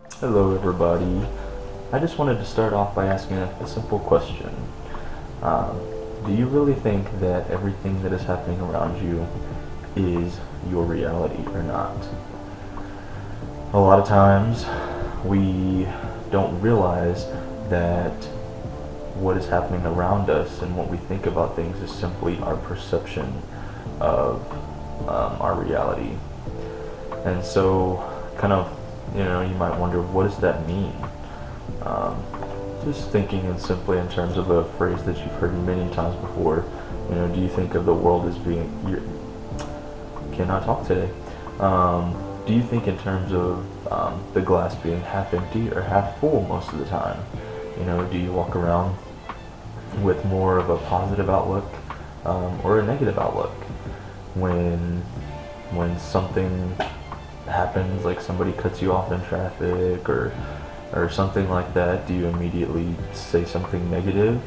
Hello, everybody. I just wanted to start off by asking a simple question. Um, do you really think that everything that is happening around you is your reality or not? A lot of times we don't realize that what is happening around us and what we think about things is simply our perception of our reality. And so, kind of, you might wonder, what does that mean? Um, just thinking and simply in terms of a phrase that you've heard many times before, do you think of the world as being, you cannot talk today. Do you think in terms of the glass being half empty or half full most of the time? Do you walk around with more of a positive outlook or a negative outlook? When something happens, like somebody cuts you off in traffic or something like that, do you immediately say something negative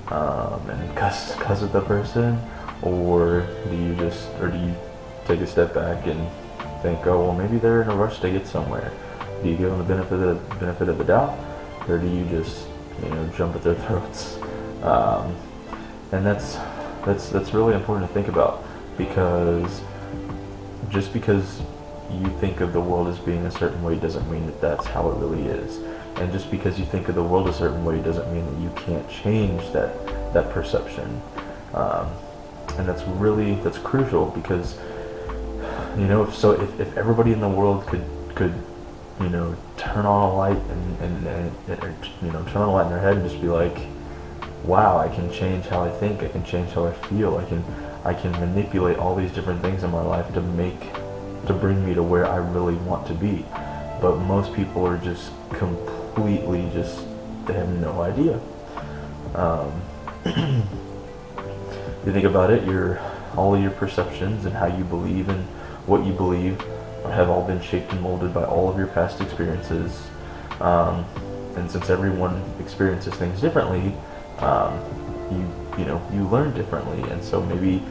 and cuss at the person, or do you take a step back and think, oh well, maybe they're in a rush to get somewhere? Do you give them the benefit of the doubt, or do you just jump at their throats? Um, and that's really important to think about, because just because you think of the world as being a certain way doesn't mean that that's how it really is. And just because you think of the world a certain way doesn't mean that you can't change that perception. Um, and that's crucial, because if everybody in the world could turn on a light and turn on a light in their head and just be like, wow, I can change how I think, I can change how I feel, I can manipulate all these different things in my life to bring me to where I really want to be. But most people are just completely they have no idea. You think about it, all of your perceptions and how you believe and what you believe have all been shaped and molded by all of your past experiences. And since everyone experiences things differently, you learn differently, and so maybe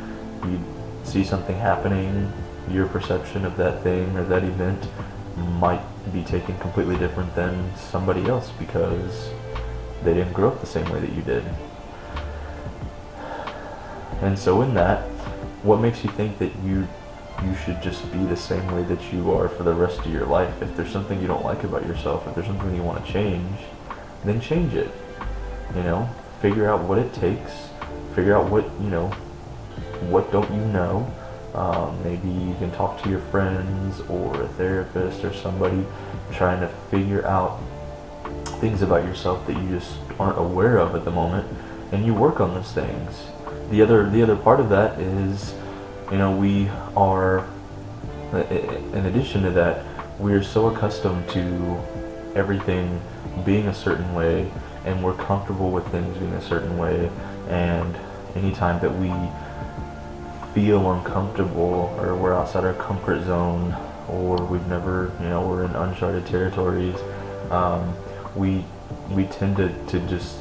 you see something happening, your perception of that thing or that event might be taken completely different than somebody else, because they didn't grow up the same way that you did. And so in that, what makes you think that you should just be the same way that you are for the rest of your life? If there's something you don't like about yourself, if there's something you want to change, then change it. Figure out what it takes, figure out what don't you know. Maybe you can talk to your friends or a therapist or somebody, trying to figure out things about yourself that you just aren't aware of at the moment, and you work on those things. The other part of that is, we are, in addition to that, we are so accustomed to everything being a certain way, and we're comfortable with things being a certain way, and anytime that we feel uncomfortable or we're outside our comfort zone, or we've never, we're in uncharted territories, we tend to just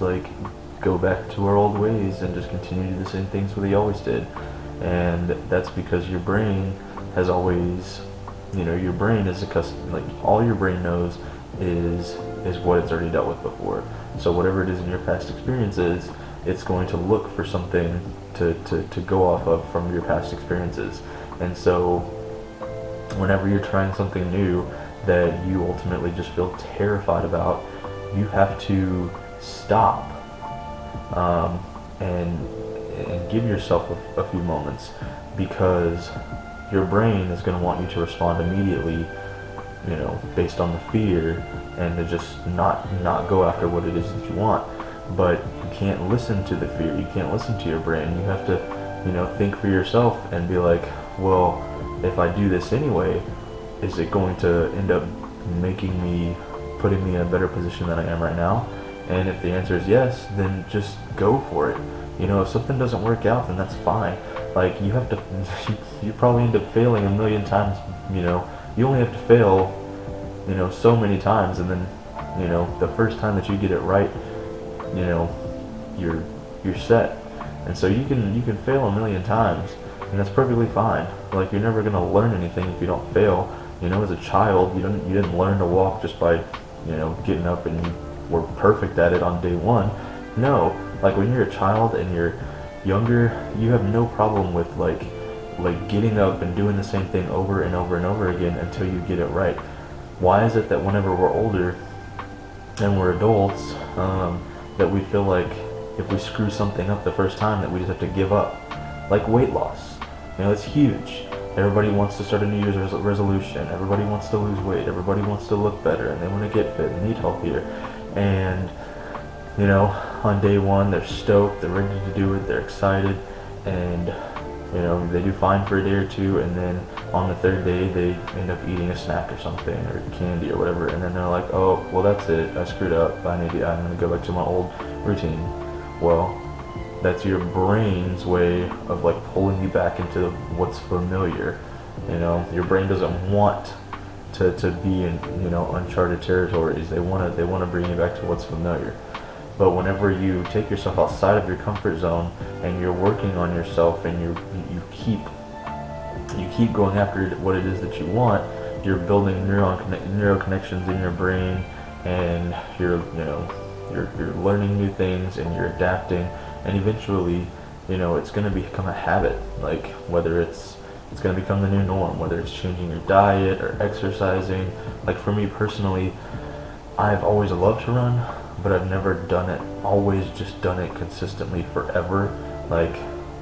go back to our old ways and just continue to do the same things we always did. And that's because your brain has always, your brain is accustomed, all your brain knows is what it's already dealt with before. So whatever it is in your past experiences, it's going to look for something to go off of from your past experiences. And so whenever you're trying something new that you ultimately just feel terrified about, you have to stop and give yourself a few moments, because your brain is going to want you to respond immediately, based on the fear, and to just not go after what it is that you want. But you can't listen to the fear, you can't listen to your brain. You have to, think for yourself and be like, well, if I do this anyway, is it going to end up putting me in a better position than I am right now? And if the answer is yes, then just go for it. If something doesn't work out, then that's fine. You have to, you probably end up failing a million times. You only have to fail, so many times, and then, the first time that you get it right, you're set. And so you can fail a million times, and that's perfectly fine. You're never gonna learn anything if you don't fail. As a child, you didn't learn to walk just by getting up and you were perfect at it on day one. No, like when you're a child and you're younger, you have no problem with like getting up and doing the same thing over and over and over again until you get it right. Why is it that whenever we're older and we're adults, that we feel like if we screw something up the first time that we just have to give up? Like weight loss, it's huge. Everybody wants to start a New Year's resolution. Everybody wants to lose weight. Everybody wants to look better, and they want to get fit and eat healthier. And on day one, they're stoked. They're ready to do it. They're excited, and they do fine for a day or two, and then on the third day they end up eating a snack or something or candy or whatever, and then they're like, oh well, that's it, I screwed up, I'm gonna go back to my old routine. Well, that's your brain's way of like pulling you back into what's familiar. Your brain doesn't want to be in uncharted territories. They want to bring you back to what's familiar. But whenever you take yourself outside of your comfort zone and you're working on yourself and you keep going after what it is that you want, you're building neural connections in your brain, and you're learning new things and you're adapting, and eventually it's going to become a habit. Like whether it's going to become the new norm, whether it's changing your diet or exercising. Like for me personally, I've always loved to run, but I've never always just done it consistently forever. Like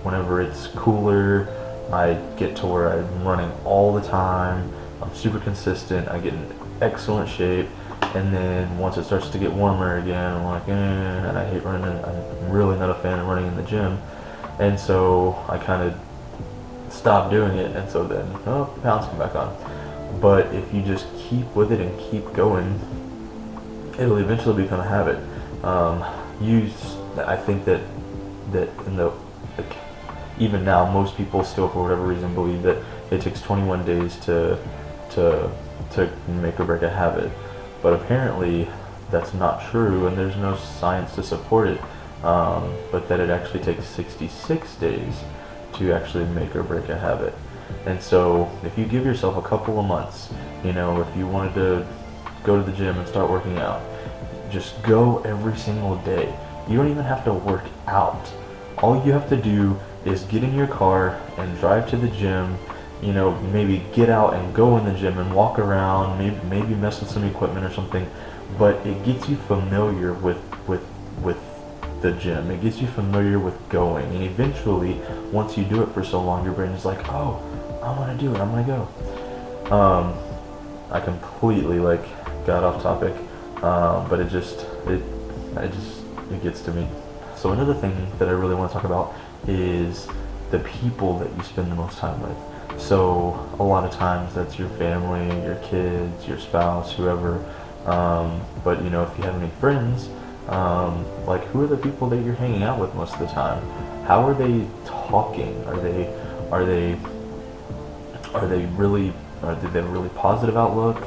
whenever it's cooler, I get to where I'm running all the time. I'm super consistent. I get in excellent shape. And then once it starts to get warmer again, I'm like, and I hate running. I'm really not a fan of running in the gym. And so I kind of stopped doing it. And so then, the pounds come back on. But if you just keep with it and keep going, it'll eventually become a habit. I think that in the even now, most people still, for whatever reason, believe that it takes 21 days to make or break a habit. But apparently, that's not true, and there's no science to support it. But that it actually takes 66 days to actually make or break a habit. And so, if you give yourself a couple of months, if you wanted to go to the gym and start working out, just go every single day. You don't even have to work out. All you have to do is get in your car and drive to the gym, maybe get out and go in the gym and walk around, maybe mess with some equipment or something, but it gets you familiar with the gym. It gets you familiar with going, and eventually, once you do it for so long, your brain is like, oh, I want to do it, I'm going to go. I completely got off topic, but it gets to me. So another thing that I really want to talk about is the people that you spend the most time with. So a lot of times that's your family, your kids, your spouse, whoever. But if you have any friends, who are the people that you're hanging out with most of the time? How are they talking? Do they have a really positive outlook?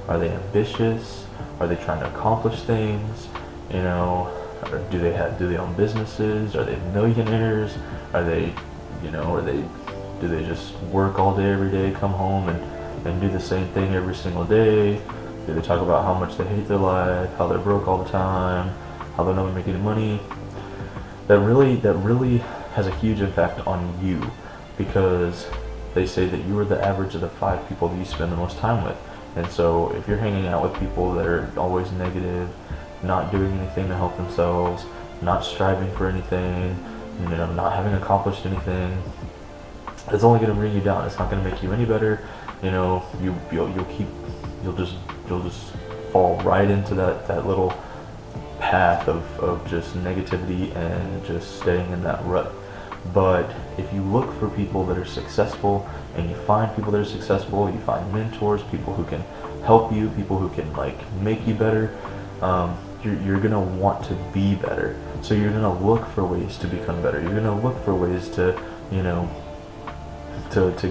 Are they ambitious? Are they trying to accomplish things? Do they own businesses? Are they millionaires? Do they just work all day every day, come home and do the same thing every single day? Do they talk about how much they hate their life, how they're broke all the time, how they're not making money? That really has a huge impact on you, because they say that you are the average of the 5 people that you spend the most time with. And so if you're hanging out with people that are always negative, not doing anything to help themselves, not striving for anything, not having accomplished anything, it's only going to bring you down. It's not going to make you any better. You'll just fall right into that little path of just negativity and just staying in that rut. But if you look for people that are successful, and you find people that are successful, you find mentors, people who can help you, people who can make you better, you're gonna want to be better. So you're gonna look for ways to become better. You're gonna look for ways to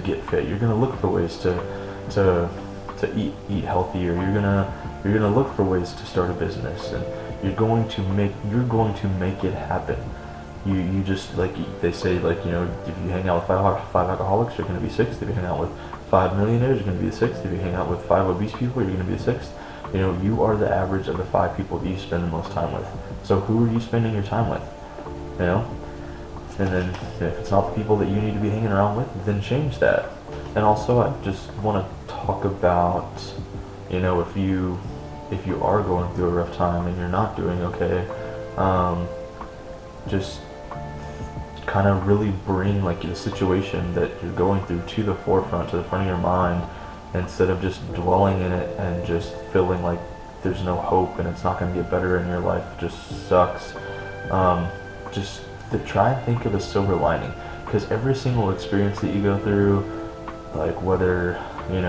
get fit. You're gonna look for ways to eat healthier. You're gonna look for ways to start a business, and you're going to make it happen. You just, they say, if you hang out with five alcoholics, you're going to be 6th. If you hang out with 5 millionaires, you're going to be the 6th. If you hang out with 5 obese people, you're going to be the 6th. You are the average of the 5 people that you spend the most time with. So who are you spending your time with? You know? And then if it's not the people that you need to be hanging around with, then change that. And also, I just want to talk about, if you are going through a rough time and you're not doing okay, just kind of really bring like the situation that you're going through to the forefront, to the front of your mind, instead of just dwelling in it and just feeling like there's no hope and it's not going to get better and your life just sucks. Just to try and think of a silver lining, because every single experience that you go through, like whether you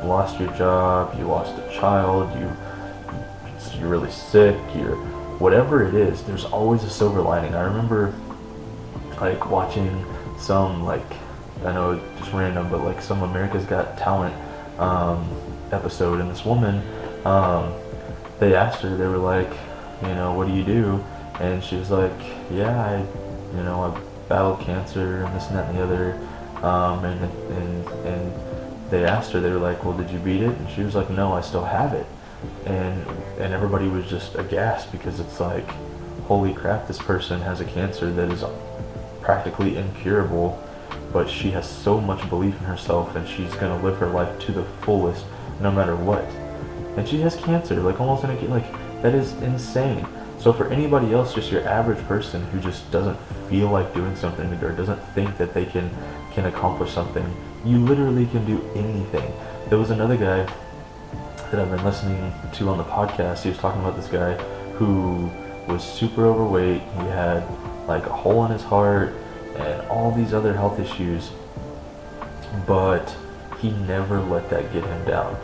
lost your job, you lost a child, you're really sick, you're whatever it is, there's always a silver lining. I remember like watching some, like, I know it's just random, but like some America's Got Talent episode, and this woman, they asked her, they were like, what do you do? And she was like, yeah, I battled cancer and this and that and the other. And they asked her, they were like, well, did you beat it? And she was like, no, I still have it. And everybody was just aghast, because it's like, holy crap, this person has a cancer that is practically incurable, but she has so much belief in herself, and she's gonna live her life to the fullest, no matter what. And she has cancer, like almost in a, like, that is insane. So for anybody else, just your average person who just doesn't feel like doing something, or doesn't think that they can accomplish something, you literally can do anything. There was another guy that I've been listening to on the podcast. He was talking about this guy who was super overweight. He had like a hole in his heart and all these other health issues, but he never let that get him down.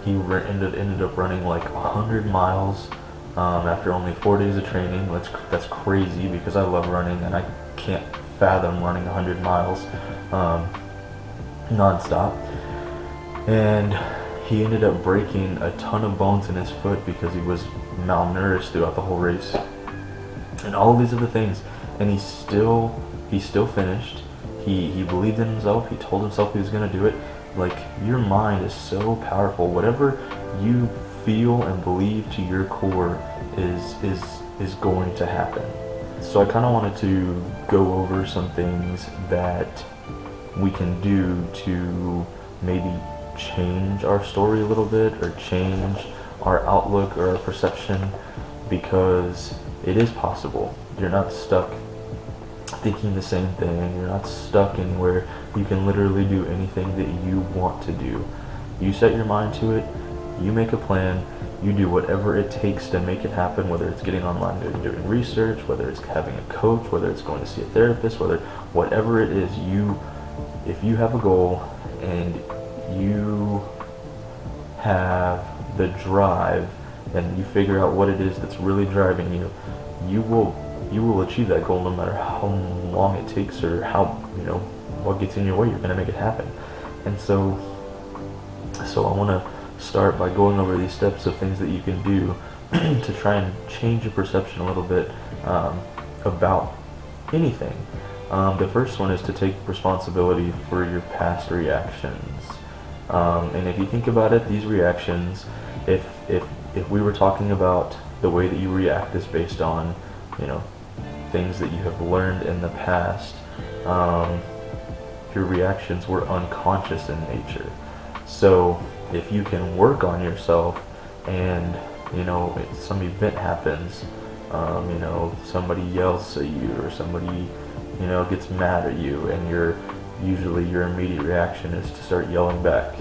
He ended up running like 100 miles after only 4 days of training. That's crazy, because I love running and I can't fathom running 100 miles non-stop. And he ended up breaking a ton of bones in his foot because he was malnourished throughout the whole race, and all of these other things. And he still finished. He believed in himself. He told himself he was going to do it. Like, your mind is so powerful. Whatever you feel and believe to your core is going to happen. So I kind of wanted to go over some things that we can do to maybe change our story a little bit, or change our outlook or our perception, because it is possible. You're not stuck thinking the same thing. You're not stuck anywhere. You can literally do anything that you want to do. You set your mind to it, you make a plan, you do whatever it takes to make it happen, whether it's getting online and doing research, whether it's having a coach, whether it's going to see a therapist, whatever it is, if you have a goal and you have the drive and you figure out what it is that's really driving you, you will achieve that goal, no matter how long it takes or how, what gets in your way. You're going to make it happen. And so I want to start by going over these steps of things that you can do to try and change your perception a little bit about anything. The first one is to take responsibility for your past reactions. And if you think about it, these reactions, if we were talking about the way that you react is based on, things that you have learned in the past, your reactions were unconscious in nature. So if you can work on yourself and, some event happens, somebody yells at you, or somebody, gets mad at you, and your immediate reaction is to start yelling back,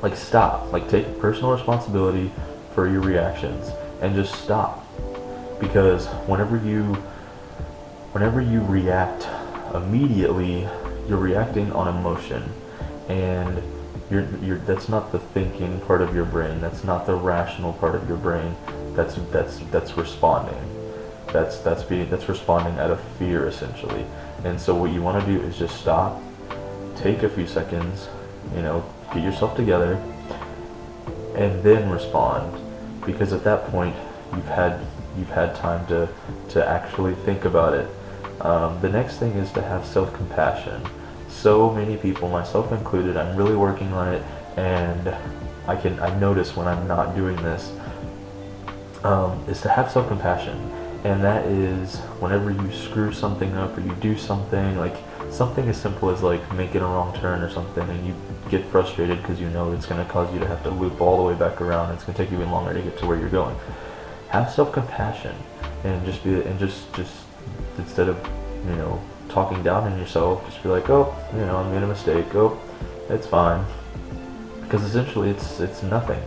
like, stop, like, take personal responsibility for your reactions and just stop. Because whenever you react immediately, you're reacting on emotion, and that's not the thinking part of your brain. That's not the rational part of your brain. That's responding. That's responding out of fear, essentially. And so what you want to do is just stop, take a few seconds, get yourself together, and then respond. Because at that point, you've had time to actually think about it. The next thing is to have self-compassion. So many people, myself included, I'm really working on it, and I notice when I'm not doing this, is to have self-compassion. And that is whenever you screw something up or you do something, like something as simple as like making a wrong turn or something, and you get frustrated because you know it's going to cause you to have to loop all the way back around. It's going to take you even longer to get to where you're going. Have self-compassion and just be, and just instead of, you know, talking down on yourself, just be like, oh, you know, I made a mistake. Oh, it's fine. Because essentially it's nothing.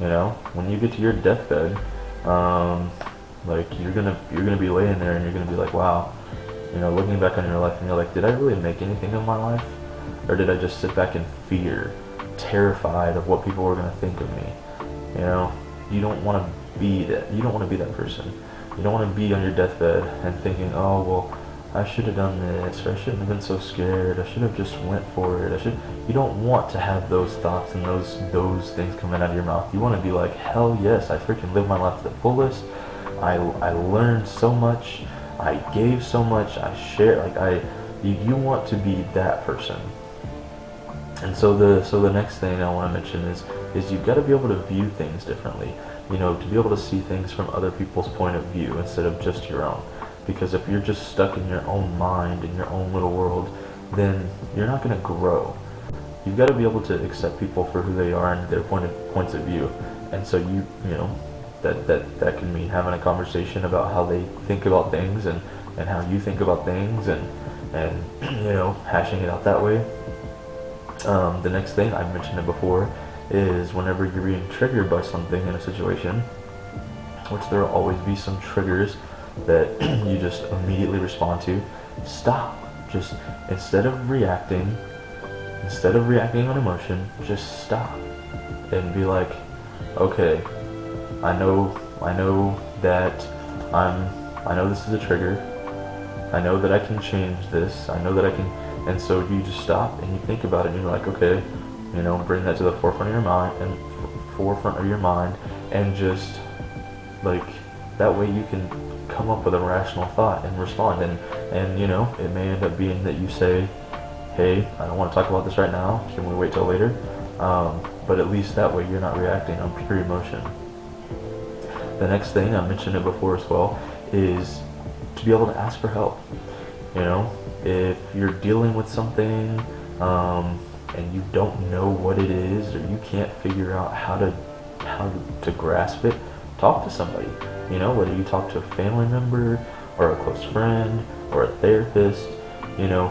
You know, when you get to your deathbed, like you're gonna be laying there and you're gonna be like, wow, you know, looking back on your life and you're like, did I really make anything of my life, or did I just sit back in fear, terrified of what people were gonna think of me? You know, you don't want to be that. You don't want to be that person. You don't want to be on your deathbed and thinking, oh well, I should have done this, or I shouldn't have been so scared. I should have just went for it. You don't want to have those thoughts and those things coming out of your mouth. You want to be like, hell yes, I freaking lived my life to the fullest. I learned so much. I gave so much. I shared. Like you want to be that person. And so the next thing I want to mention is you've got to be able to view things differently. You know, to be able to see things from other people's point of view instead of just your own. Because if you're just stuck in your own mind, in your own little world, then you're not going to grow. You've got to be able to accept people for who they are and their points of view. And so you know, that can mean having a conversation about how they think about things and how you think about things and you know, hashing it out that way. The next thing, I mentioned it before, is whenever you're being triggered by something in a situation, which there will always be some triggers that you just immediately respond to, stop. Just instead of reacting on emotion, just stop and be like, okay, I know that I know this is a trigger. I know that I can change this. I know that I can, and so you just stop and you think about it and you're like, okay, you know, bring that to the forefront of your mind and just like that way you can come up with a rational thought and respond, and you know, it may end up being that you say, hey, I don't want to talk about this right now, can we wait till later? But at least that way you're not reacting on pure emotion. The next thing, I mentioned it before as well, is to be able to ask for help. You know, if you're dealing with something and you don't know what it is, or you can't figure out how to grasp it, talk to somebody. You know, whether you talk to a family member or a close friend or a therapist, you know,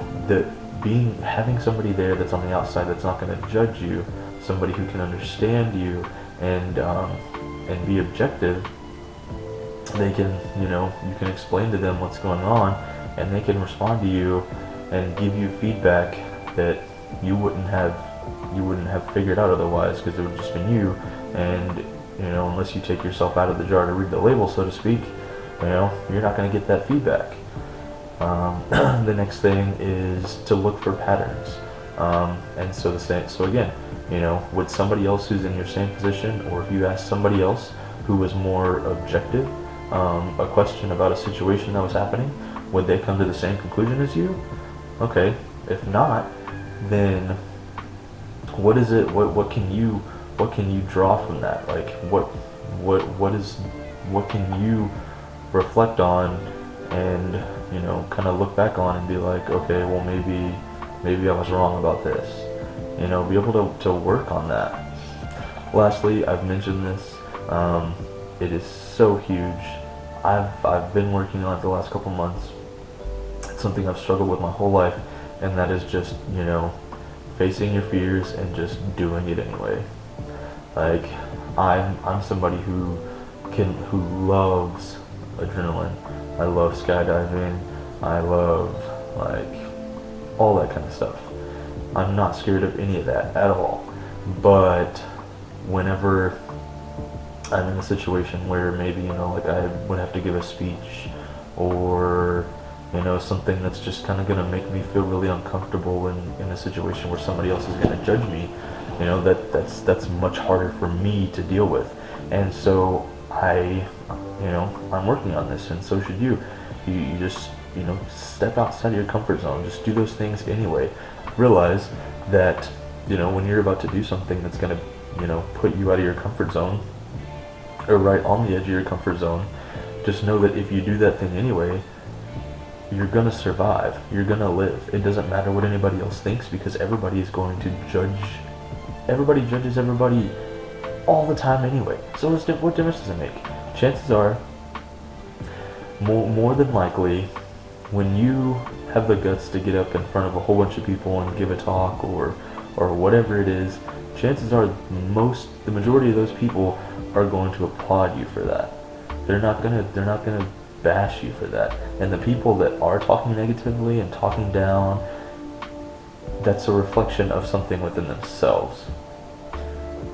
having somebody there that's on the outside that's not going to judge you, somebody who can understand you and be objective. They can, you know, you can explain to them what's going on, and they can respond to you and give you feedback that you wouldn't have figured out otherwise, because it would have just been you. And you know, unless you take yourself out of the jar to read the label, so to speak, you know, you're not going to get that feedback. The next thing is to look for patterns. And so so again, you know, with somebody else who's in your same position, or if you ask somebody else who was more objective, a question about a situation that was happening, would they come to the same conclusion as you? Okay. If not, then what is it? What can you draw from that? Like what can you reflect on and, you know, kind of look back on and be like, okay, well maybe I was wrong about this. You know, be able to work on that. Lastly, I've mentioned this. It is so huge. I've been working on it the last couple months. It's something I've struggled with my whole life, and that is just, you know, facing your fears and just doing it anyway. Like, I'm somebody who loves adrenaline. I love skydiving. I love, like, all that kind of stuff. I'm not scared of any of that at all. But whenever I'm in a situation where maybe, you know, like I would have to give a speech, or, you know, something that's just kind of going to make me feel really uncomfortable in a situation where somebody else is going to judge me, you know, that's much harder for me to deal with. And so I'm working on this, and so should you. You just, you know, step outside of your comfort zone. Just do those things anyway. Realize that, you know, when you're about to do something that's going to put you out of your comfort zone, or right on the edge of your comfort zone, just know that if you do that thing anyway, you're gonna survive. You're gonna live. It doesn't matter what anybody else thinks, because everybody is going to judge. Everybody judges everybody all the time anyway. So what difference does it make? Chances are, more than likely, when you have the guts to get up in front of a whole bunch of people and give a talk or whatever it is, chances are the majority of those people are going to applaud you for that. They're not gonna bash you for that. And the people that are talking negatively and talking down, that's a reflection of something within themselves.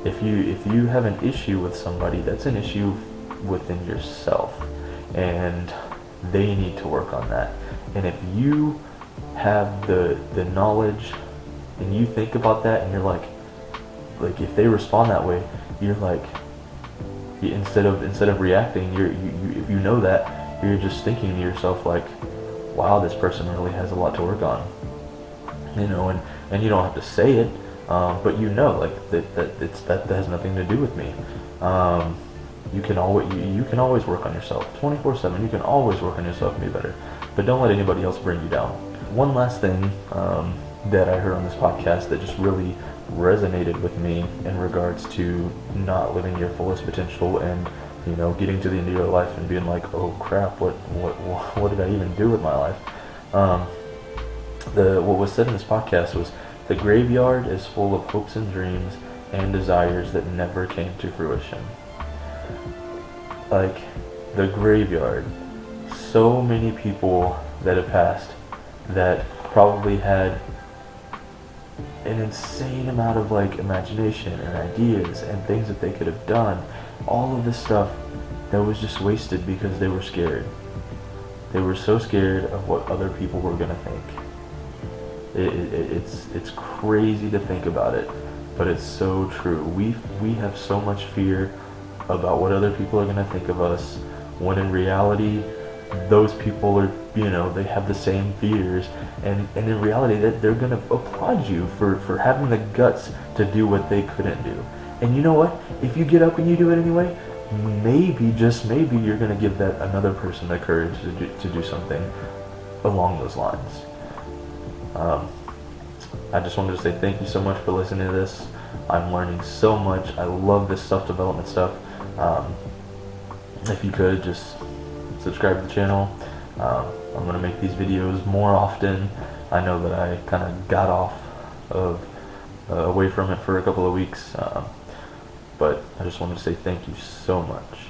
If you have an issue with somebody, that's an issue within yourself, and they need to work on that. And if you have the knowledge and you think about that, and you're like if they respond that way, you're like, instead of reacting, if you know that, you're just thinking to yourself like, wow, this person really has a lot to work on, and you don't have to say it, but like that has nothing to do with me. You can always work on yourself 24/7. You can always work on yourself and be better, but don't let anybody else bring you down. One last thing that I heard on this podcast that just really resonated with me in regards to not living your fullest potential, and getting to the end of your life and being like, oh crap, what did I even do with my life? What was said in this podcast was, the graveyard is full of hopes and dreams and desires that never came to fruition. Like, the graveyard, so many people that have passed that probably had an insane amount of imagination and ideas and things that they could have done. All of this stuff that was just wasted because they were scared. They were so scared of what other people were gonna think. It's crazy to think about it, but it's so true. We have so much fear about what other people are gonna think of us, when in reality, those people are, they have the same fears, and in reality, that they're gonna applaud you for having the guts to do what they couldn't do. And you know what? If you get up and you do it anyway, maybe, just maybe, you're gonna give that another person the courage to do something along those lines. I just wanted to say thank you so much for listening to this. I'm learning so much. I love this self-development stuff. If you could just subscribe to the channel. I'm going to make these videos more often. I know that I kind of got off of away from it for a couple of weeks, but I just wanted to say thank you so much.